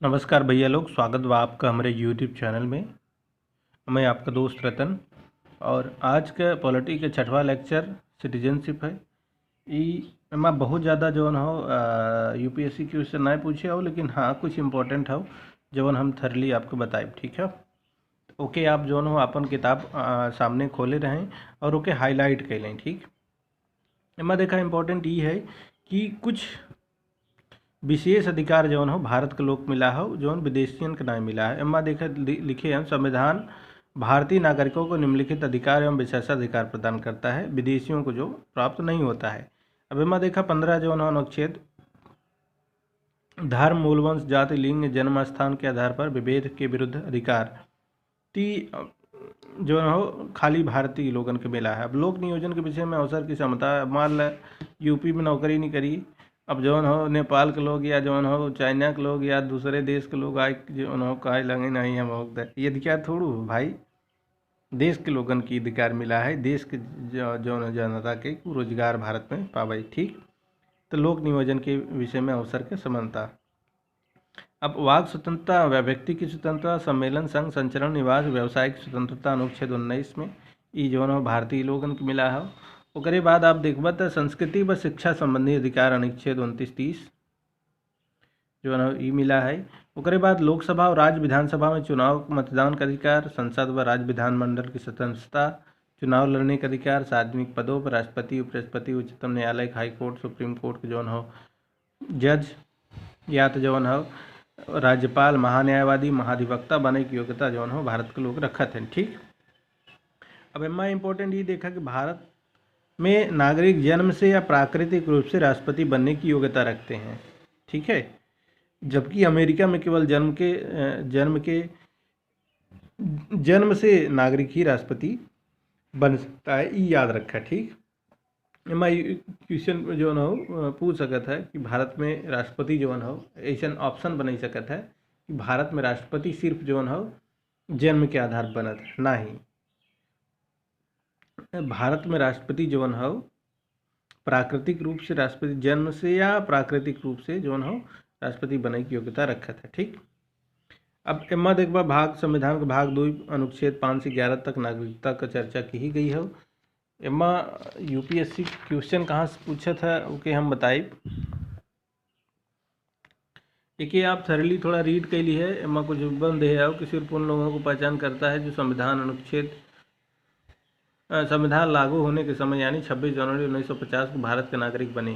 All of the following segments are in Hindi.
नमस्कार भैया लोग, स्वागत बा आपका हमारे यूट्यूब चैनल में। मैं आपका दोस्त रतन और आज का पॉलिटी के छठवां लेक्चर सिटीजनशिप है। मैं बहुत ज़्यादा जो हो यूपीएससी क्वेश्चन नहीं पूछे हो, लेकिन हाँ कुछ इम्पोर्टेंट हो जो हम थरली आपको बताए। ठीक है, ओके। आप जो हो अपन किताब सामने खोले रहें और ओके हाईलाइट कर लें। ठीक, मैं देखा इम्पोर्टेंट ये है कि कुछ विशेष अधिकार जौन हो भारत के लोग मिला हो जौन विदेशियन के ना मिला है। एमा देखा लिखे हैं, संविधान भारतीय नागरिकों को निम्नलिखित अधिकार एवं विशेषाधिकार प्रदान करता है, विदेशियों को जो प्राप्त नहीं होता है। अब एमा देखा 15 जौन हो अनुच्छेद धर्म, मूलवंश, जाति, लिंग, जन्म स्थान के आधार पर विभेद के विरुद्ध अधिकार ती जो हो खाली भारतीय लोगन के मिला है। अब लोक नियोजन के विषय में अवसर की क्षमता, मान ल यूपी में नौकरी नहीं करी, अब जौन हो नेपाल के लोग या जौन हो चाइना के लोग या दूसरे देश के लोग आए जौन हो कहे लगे नहीं हम ये अधिकार थोड़ू भाई, देश के लोगन की अधिकार मिला है, देश के जौन जनता के रोजगार भारत में पावे। ठीक, तो लोक नियोजन के विषय में अवसर के समानता। अब वाक स्वतंत्रता व व्यक्ति की स्वतंत्रता, सम्मेलन, संघ, संचरण, निवास, व्यावसायिक स्वतंत्रता अनुच्छेद 19 में ई जौन हो भारतीय लोगन के मिला है। ओकरे बाद आप देखब तो संस्कृति व शिक्षा संबंधी अधिकार अनुच्छेद 29-30 जो है ई मिला है। ओकरे बाद लोकसभा और राज्य विधानसभा में चुनाव मतदान का अधिकार, संसद व राज्य विधानमंडल की स्वतंत्रता, चुनाव लड़ने का अधिकार, सार्वजनिक पदों पर राष्ट्रपति, उपराष्ट्रपति, उच्चतम न्यायालय, हाई कोर्ट, सुप्रीम कोर्ट के जौन हो जज या तो जौन हो राज्यपाल, महान्यायवादी, महाधिवक्ता बने की योग्यता जौन हो भारत के लोग रखत हैं। ठीक, अब एमा इम्पोर्टेंट ये देखा कि भारत में नागरिक जन्म से या प्राकृतिक रूप से राष्ट्रपति बनने की योग्यता रखते हैं। ठीक है, जबकि अमेरिका में केवल जन्म से नागरिक ही राष्ट्रपति बन सकता है, ये याद रखा। ठीक, क्वेश्चन जो न हो पूछ सकता है कि भारत में राष्ट्रपति जो न हो ऐसा ऑप्शन बन सकता है कि भारत में राष्ट्रपति सिर्फ जो न हो जन्म के आधार पर बनत, ना ही भारत में राष्ट्रपति जो न हो प्राकृतिक रूप से राष्ट्रपति जन्म से या प्राकृतिक रूप से जो न हो राष्ट्रपति बनने की योग्यता रखत है। ठीक, अब एमा देखबा भाग संविधान के भाग 2 अनुच्छेद 5 से 11 तक नागरिकता का चर्चा की ही गई हो। एमा यूपीएससी क्वेश्चन कहाँ से पूछा था ओके हम बताइए। एक आप थरली थोड़ा रीड कर ली है। एमा कुछ बंद है कि सिर्फ उन लोगों को पहचान करता है जो संविधान लागू होने के समय यानी 26 जनवरी 1950 को भारत के नागरिक बने।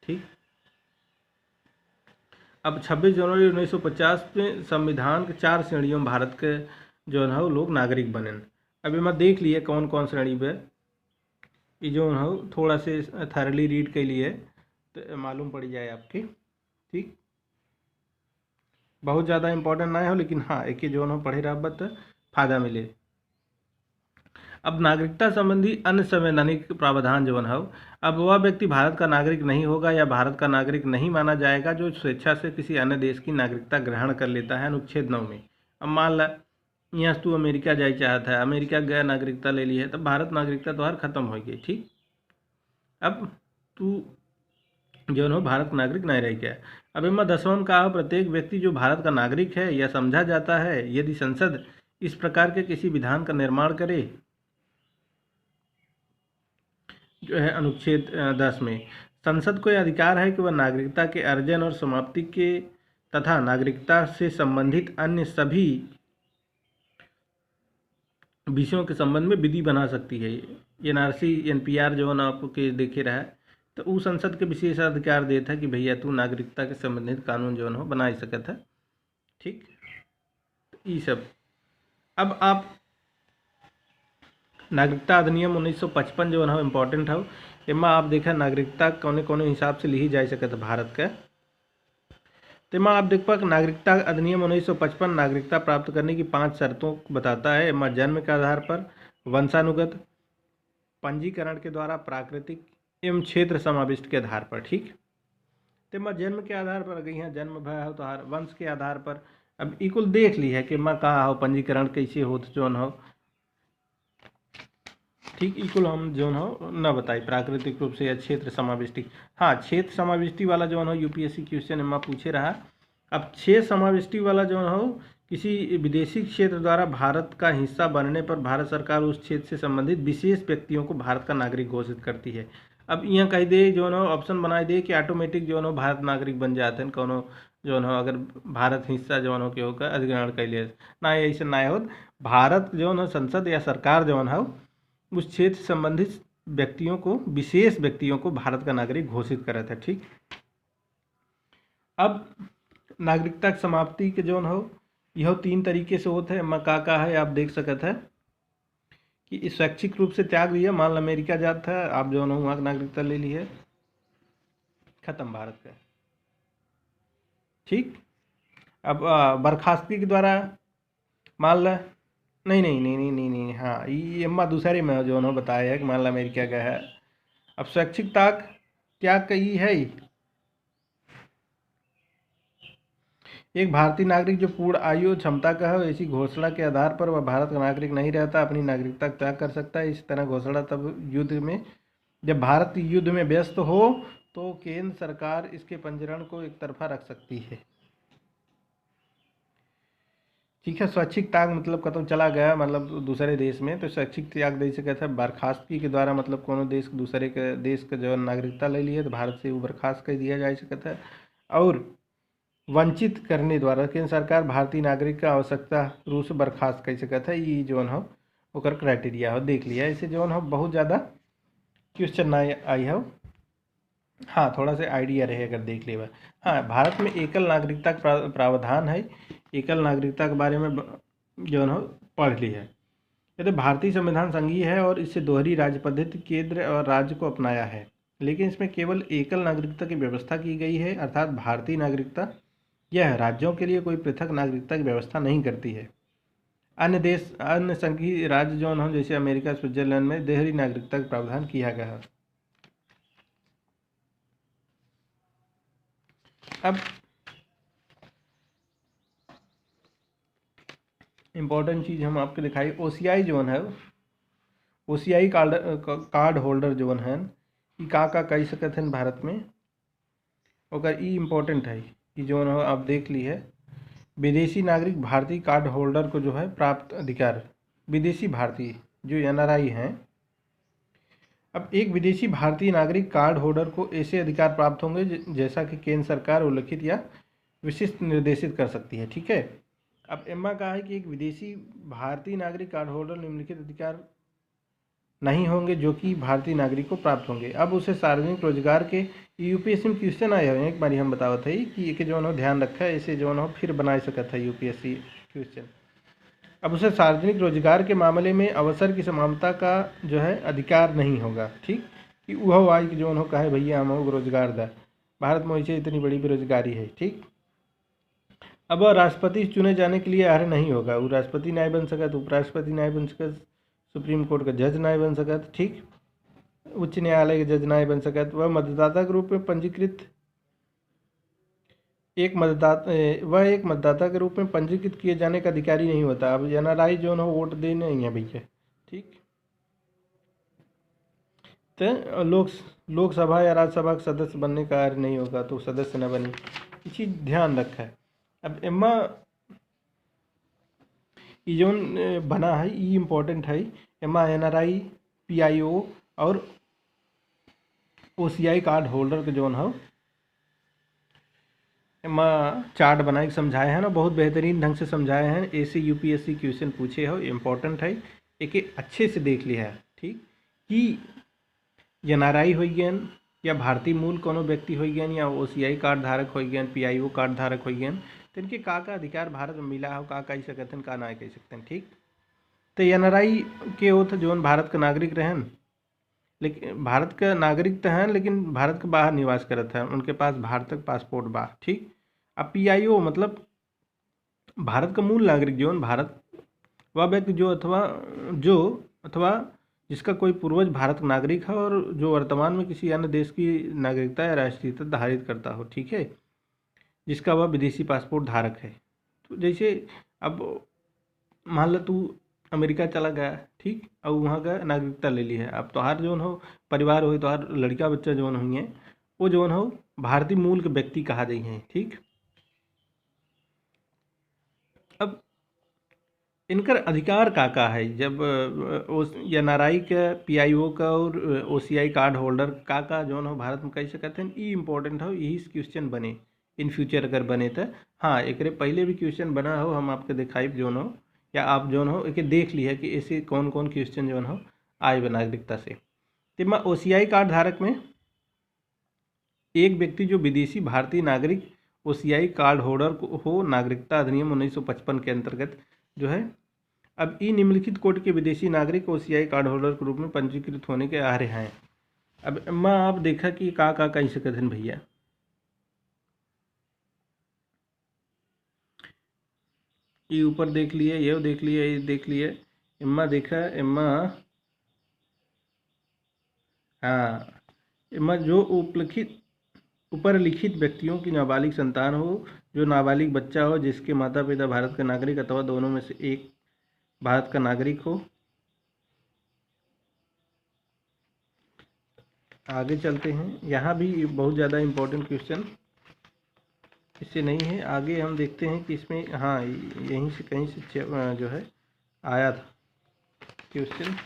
ठीक, अब 26 जनवरी 1950 में संविधान के 4 श्रेणियों में भारत के जो है लोग नागरिक बने। अब मैं देख लिए कौन कौन श्रेणी पे ये जो है थोड़ा से थरली रीड के लिए तो मालूम पड़ जाए आपकी। ठीक, बहुत ज़्यादा इम्पोर्टेंट ना हो, लेकिन हाँ एक जो है पढ़े रहा तो फायदा मिले। अब नागरिकता संबंधी अन्य संवैधानिक प्रावधान जो है, अब वह व्यक्ति भारत का नागरिक नहीं होगा या भारत का नागरिक नहीं माना जाएगा जो स्वेच्छा से किसी अन्य देश की नागरिकता ग्रहण कर लेता है, अनुच्छेद 9 में। अब मान ला यहाँ से तू अमेरिका जाए चाहता है, अमेरिका गया नागरिकता ले ली है, तब भारत नागरिकता तो हर खत्म हो गई। ठीक, अब तू जो है भारत नागरिक नहीं रह गया। अब इनमें 10वां में कहा, प्रत्येक व्यक्ति जो भारत का नागरिक है यह समझा जाता है यदि संसद इस प्रकार के किसी विधान का निर्माण करे जो है अनुच्छेद 10 में, संसद को यह अधिकार है कि वह नागरिकता के अर्जन और समाप्ति के तथा नागरिकता से संबंधित अन्य सभी विषयों के संबंध में विधि बना सकती है। एनआरसी एनपीआर जो है ना आपको केस देखे रहा है, तो वो संसद के विशेषाधिकार देता है कि भैया तू नागरिकता के संबंधित कानून जो है बना सकता है। ठीक, ये सब। अब आप नागरिकता अधिनियम 1955 जो है इम्पोर्टेंट है। इमा आप देखा नागरिकता कौने कौने हिसाब से ली जा सकता भारत का। तो इमा आप देख पा नागरिकता अधिनियम 1955 नागरिकता प्राप्त करने की 5 शर्तों को बताता है। इमा जन्म के आधार पर, वंशानुगत, पंजीकरण के द्वारा, प्राकृतिक एवं क्षेत्र समाविष्ट के आधार पर। ठीक, तो इमा जन्म के आधार पर अगर यहाँ जन्म भया हो तो हर वंश के आधार पर। अब इकुल देख ली है कि मैं कहा हो पंजीकरण कैसे हो तो जौन हो। ठीक, इकुल हम जो हो न बताई प्राकृतिक रूप से या क्षेत्र समाविष्टि। हाँ, क्षेत्र समाविष्टि वाला जो है यूपीएससी क्वेश्चन में पूछे रहा अब 6 समाविष्टि वाला जो हो, किसी विदेशी क्षेत्र द्वारा भारत का हिस्सा बनने पर भारत सरकार उस क्षेत्र से संबंधित विशेष व्यक्तियों को भारत का नागरिक घोषित करती है। अब यहाँ कही दे जो हो ऑप्शन बनाई दे कि ऑटोमेटिक जो हो भारत नागरिक बन जाते हैं कोनो जो हो, अगर भारत हिस्सा जो हो के होकर अधिग्रहण कर लिए ना, ऐसे ना हो। भारत जो हो संसद या सरकार जो हो उस क्षेत्र से संबंधित व्यक्तियों को, विशेष व्यक्तियों को भारत का नागरिक घोषित करे थे। ठीक, अब नागरिकता की समाप्ति के जो हो यह 3 तरीके से होते हैं। मैं का है आप देख सकते हैं कि इस स्वैच्छिक रूप से त्याग दिया, मान लो अमेरिका जाता है, आप जो वहाँ की नागरिकता ले ली है, खत्म भारत का। ठीक, अब बर्खास्तगी के द्वारा मान लो, नहीं नहीं नहीं नहीं नहीं नहीं, हाँ ये अम्मा दूसरे में जो उन्होंने बताया है कि मान लो अमेरिका का है। अब स्वैच्छिक त्याग का ये है, एक भारतीय नागरिक जो पूर्ण आयु क्षमता का है, ऐसी घोषणा के आधार पर वह भारत का नागरिक नहीं रहता, अपनी नागरिकता त्याग कर सकता है। इस तरह घोषणा तब युद्ध में, जब भारत युद्ध में व्यस्त हो तो केंद्र सरकार इसके पंजीकरण को एक तरफा रख सकती है। ठीक है, स्वैच्छिक त्याग मतलब कतौ चला गया, मतलब दूसरे देश में, तो स्वैच्छिक त्याग दे से कहता है बर्खास्तगी के द्वारा, मतलब कोनो देश दूसरे के देश के जो नागरिकता ले लिए तो भारत से वो बर्खास्त कर दिया जा सकता है। और वंचित करने द्वारा केंद्र सरकार भारतीय नागरिक का आवश्यकता रूप से बर्खास्त कर सकता है। ये जो हो ओकर क्राइटेरिया हो देख लिया। इसे जो हो बहुत ज़्यादा क्वेश्चन ना आई हो, हाँ थोड़ा सा आइडिया रहे अगर देख लेगा। हाँ, भारत में एकल नागरिकता का प्रावधान है, एकल नागरिकता के बारे में जो हो पढ़ ली है। ये तो भारतीय संविधान संघीय है और इससे दोहरी राज्य पद्धति केंद्र और राज्य को अपनाया है, लेकिन इसमें केवल एकल नागरिकता की व्यवस्था की गई है, अर्थात भारतीय नागरिकता यह राज्यों के लिए कोई पृथक नागरिकता की व्यवस्था नहीं करती है। अन्य संघीय राज्य जो हो जैसे अमेरिका, स्विट्जरलैंड में दोहरी नागरिकता का प्रावधान किया गया है। अब इम्पोर्टेंट चीज़ हम आपको दिखाई, ओसीआई जो है, ओसीआई कार्ड होल्डर जो है ये का कह सकते हैं भारत में, और ये इम्पोर्टेंट है कि जो है आप देख ली है, विदेशी नागरिक भारतीय कार्ड होल्डर को जो है प्राप्त अधिकार, विदेशी भारतीय जो एनआरआई हैं। अब एक विदेशी भारतीय नागरिक कार्ड होल्डर को ऐसे अधिकार प्राप्त होंगे जैसा कि केंद्र सरकार उल्लिखित या विशिष्ट निर्देशित कर सकती है। ठीक है, अब एम्मा कहा है कि एक विदेशी भारतीय नागरिक कार्ड होल्डर निम्नलिखित अधिकार नहीं होंगे जो कि भारतीय नागरिक को प्राप्त होंगे। अब उसे सार्वजनिक रोजगार के, यूपीएससी में क्वेश्चन आए हुए एक बार हम बतावत है कि एक जो ध्यान रखा है, ऐसे जो फिर बना सकता है यूपीएससी क्वेश्चन। अब उसे सार्वजनिक रोजगार के मामले में अवसर की समानता का जो है अधिकार नहीं होगा। ठीक, कि वह आई कि जो कहा है भैया हम रोजगार दा, भारत में वैसे इतनी बड़ी बेरोजगारी है। ठीक, अब राष्ट्रपति चुने जाने के लिए अर्ह नहीं होगा, वो राष्ट्रपति नहीं बन सकता, उपराष्ट्रपति नहीं बन सकता, सुप्रीम कोर्ट का जज नहीं बन सकता। ठीक, उच्च न्यायालय के जज नहीं बन सकता, वह मतदाता के रूप में पंजीकृत एक मतदाता के रूप में पंजीकृत किए जाने का अधिकारी नहीं होता। अब एनआरआई जो है वोट देने नहीं है भैया। ठीक, तो लोकसभा या राज्यसभा का सदस्य बनने का कार्य नहीं होगा, तो सदस्य न बने, ये चीज़ ध्यान रखा है। अब एम्मा ये जो बना है ये इम्पोर्टेंट है, एम्मा एनआरआई, पीआईओ और ओसीआई कार्ड होल्डर के जोन है एम्मा चार्ट बना के समझाए हैं ना, बहुत बेहतरीन ढंग से समझाए हैं। ऐसे यूपीएससी क्वेश्चन पूछे हो, इम्पोर्टेंट है, एक अच्छे से देख लिया है। ठीक, कि एनआरआई हो गया या भारतीय मूल कोनो व्यक्ति हो गया या ओसीआई कार्ड धारक हो गया, पीआईओ कार्ड धारक हो गया, तो इनके का अधिकार भारत में मिला हो, का कह सकते हैं, का ना कह सकते हैं। ठीक, तो एनआरआई के होते जो भारत का नागरिक रहन, लेकिन भारत का नागरिक तो हैं लेकिन भारत के बाहर निवास करते हैं, उनके पास भारत का पासपोर्ट बा। ठीक, अब पीआईओ मतलब भारत का मूल नागरिक जो भारत, वह व्यक्ति जो अथवा जिसका कोई पूर्वज भारत का नागरिक है और जो वर्तमान में किसी अन्य देश की नागरिकता या राष्ट्रीयता धारित करता हो। ठीक है, जिसका वह विदेशी पासपोर्ट धारक है। तो जैसे अब मान लो तू अमेरिका चला गया, ठीक, और वहाँ का नागरिकता ले ली है, अब तोहार जो हो परिवार हो, तोहार लड़का बच्चा जो हुई है वो जो हो भारतीय मूल के व्यक्ति कहा जाए हैं। ठीक, अब इनकर अधिकार का है जब एनआरआई का, पीआईओ का और ओसीआई कार्ड होल्डर का जो हो भारत में कह सकते हैं, ई इम्पोर्टेंट हो, यही क्वेश्चन बने इन फ्यूचर अगर बने तो। हाँ, एक पहले भी क्वेश्चन बना हो, हम आपके दिखाई जो हो, या आप जो हो एक देख लिया कि ऐसे कौन कौन क्वेश्चन जो हो आए नागरिकता से। तो ओसीआई कार्ड धारक में एक व्यक्ति जो विदेशी भारतीय नागरिक ओसीआई कार्ड होल्डर हो नागरिकता अधिनियम 1955 के अंतर्गत जो है अब ई निम्नलिखित कोड के विदेशी नागरिक ओसीआई कार्ड होल्डर के रूप में पंजीकृत होने के आ रहे हैं। अब मैं आप देखा कि का कह सकते हैं भैया, ये ऊपर देख लिए, ये देख लिए, ये देख लिए, इम्मा देखा इम्मा, हाँ इम्मा जो ऊपर लिखित व्यक्तियों की नाबालिग संतान हो, जो नाबालिग बच्चा हो जिसके माता पिता भारत का नागरिक अथवा दोनों में से एक भारत का नागरिक हो। आगे चलते हैं, यहाँ भी बहुत ज़्यादा इम्पोर्टेंट क्वेश्चन इससे नहीं है। आगे हम देखते हैं कि इसमें हाँ यहीं से कहीं से जो है आया था क्वेश्चन।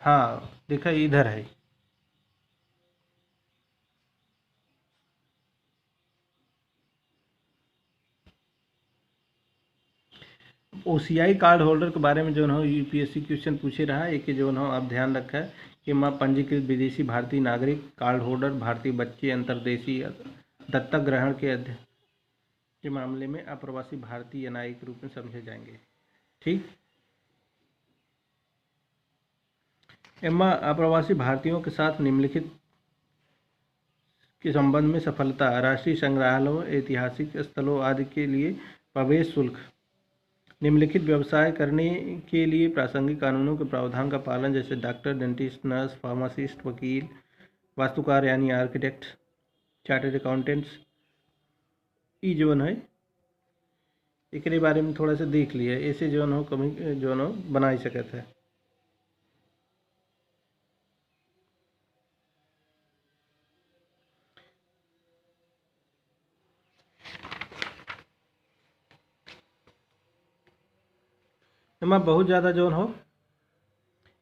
हाँ देखा, इधर है। ओसीआई कार्ड होल्डर के बारे में जो है यूपीएससी क्वेश्चन पूछे रहा है, एक जो है आप ध्यान रखा है कि माँ पंजीकृत विदेशी भारतीय नागरिक कार्ड होल्डर भारतीय बच्चे अंतर्देशीय दत्तक ग्रहण के मामले में अप्रवासी भारतीय एनआई के रूप में समझे जाएंगे। ठीक, एम्मा अप्रवासी भारतीयों के साथ निम्नलिखित के संबंध में सफलता, राष्ट्रीय संग्रहालयों, ऐतिहासिक स्थलों आदि के लिए प्रवेश शुल्क, निम्नलिखित व्यवसाय करने के लिए प्रासंगिक कानूनों के प्रावधान का पालन, जैसे डॉक्टर, डेंटिस्ट, नर्स, फार्मासिस्ट, वकील, वास्तुकार यानी आर्किटेक्ट, चार्टर्ड अकाउंटेंट्स, ई जोन है एक बारे में थोड़ा सा देख लिया, ऐसे जोन हो कमी जोन हो बना सकते हैं। एમાં बहुत ज़्यादा जोन हो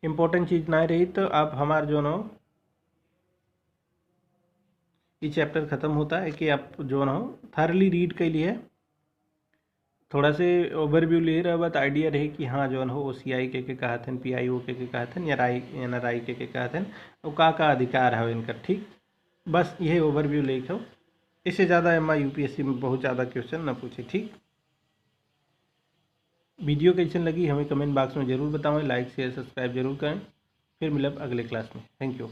इम्पोर्टेंट चीज़ ना रही तो आप हमारे जोन हो ये चैप्टर ख़त्म होता है कि आप जोन हो थारली रीड के लिए थोड़ा से ओवरव्यू ले रहा बात आइडिया रहे कि हाँ जोन हो ओसीआई के कहते हैं, पीआईओ के कहते हैं, या एनआरआई के कहते हैं, और का अधिकार है इनका। ठीक, बस यही ओवरव्यू लेके इससे ज़्यादा एमआई यूपीएससी में बहुत ज़्यादा क्वेश्चन ना पूछे। ठीक, वीडियो कैसी लगी हमें कमेंट बॉक्स में ज़रूर बताएं, लाइक शेयर सब्सक्राइब जरूर करें। फिर मिलब अगले क्लास में। Thank you.